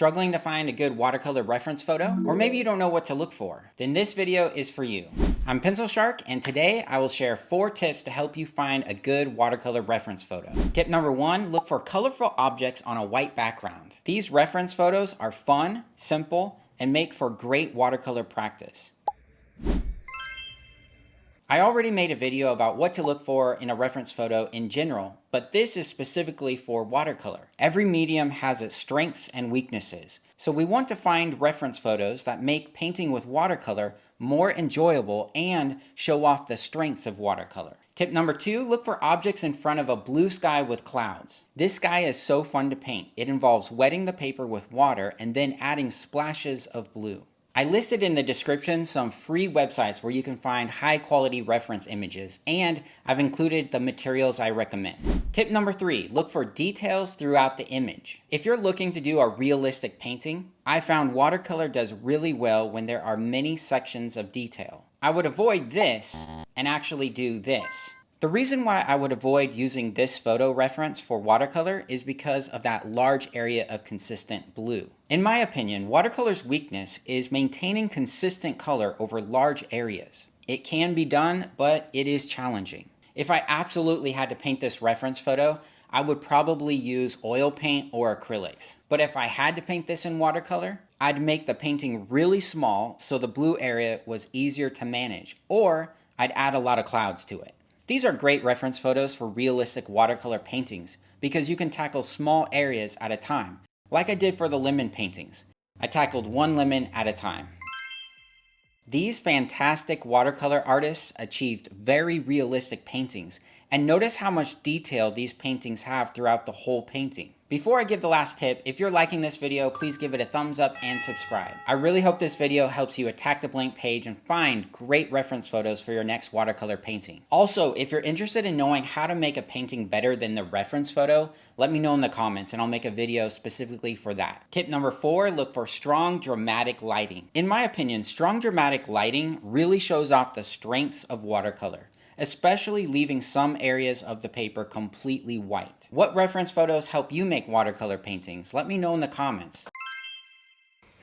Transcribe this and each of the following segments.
Struggling to find a good watercolor reference photo? Or maybe you don't know what to look for? Then this video is for you. I'm Pencil Shark, and today I will share 4 tips to help you find a good watercolor reference photo. Tip number 1, look for colorful objects on a white background. These reference photos are fun, simple, and make for great watercolor practice. I already made a video about what to look for in a reference photo in general, but this is specifically for watercolor. Every medium has its strengths and weaknesses, so we want to find reference photos that make painting with watercolor more enjoyable and show off the strengths of watercolor. Tip number 2, look for objects in front of a blue sky with clouds. This sky is so fun to paint. It involves wetting the paper with water and then adding splashes of blue. I listed in the description some free websites where you can find high quality reference images, and I've included the materials I recommend. Tip number 3, look for details throughout the image. If you're looking to do a realistic painting, I found watercolor does really well when there are many sections of detail. I would avoid this and actually do this. The reason why I would avoid using this photo reference for watercolor is because of that large area of consistent blue. In my opinion, watercolor's weakness is maintaining consistent color over large areas. It can be done, but it is challenging. If I absolutely had to paint this reference photo, I would probably use oil paint or acrylics. But if I had to paint this in watercolor, I'd make the painting really small so the blue area was easier to manage, or I'd add a lot of clouds to it. These are great reference photos for realistic watercolor paintings because you can tackle small areas at a time, like I did for the lemon paintings. I tackled one lemon at a time. These fantastic watercolor artists achieved very realistic paintings, and notice how much detail these paintings have throughout the whole painting. Before I give the last tip, if you're liking this video, please give it a thumbs up and subscribe. I really hope this video helps you attack the blank page and find great reference photos for your next watercolor painting. Also, if you're interested in knowing how to make a painting better than the reference photo, let me know in the comments and I'll make a video specifically for that. Tip number 4, look for strong dramatic lighting. In my opinion, strong dramatic lighting really shows off the strengths of watercolor, especially leaving some areas of the paper completely white. What reference photos help you make watercolor paintings? Let me know in the comments.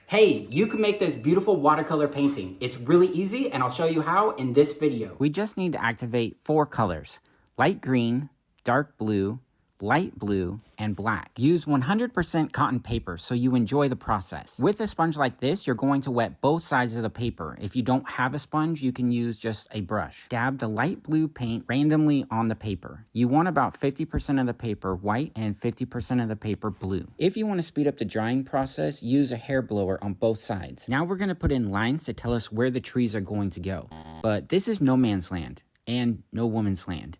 Hey, you can make this beautiful watercolor painting. It's really easy and I'll show you how in this video. We just need to activate 4 colors: light green, dark blue, light blue, and black. Use 100% cotton paper so you enjoy the process. With a sponge like this, you're going to wet both sides of the paper. If you don't have a sponge, you can use just a brush. Dab the light blue paint randomly on the paper. You want about 50% of the paper white and 50% of the paper blue. If you want to speed up the drying process, use a hair blower on both sides. Now we're going to put in lines to tell us where the trees are going to go. But this is no man's land and no woman's land.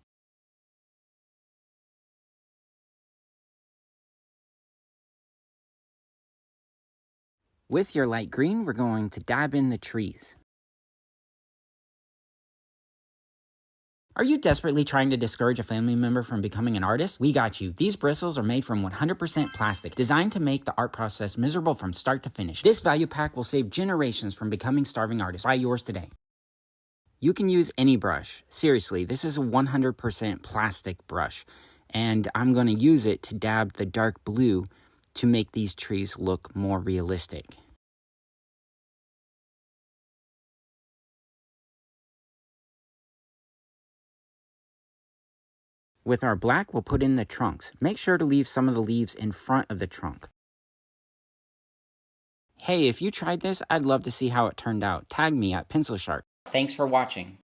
With your light green, we're going to dab in the trees. Are you desperately trying to discourage a family member from becoming an artist? We got you. These bristles are made from 100% plastic, designed to make the art process miserable from start to finish. This value pack will save generations from becoming starving artists. Buy yours today. You can use any brush. Seriously, this is a 100% plastic brush, and I'm going to use it to dab the dark blue to make these trees look more realistic. With our black, we'll put in the trunks. Make sure to leave some of the leaves in front of the trunk. Hey, if you tried this, I'd love to see how it turned out. Tag me at Pencil Shark. Thanks for watching.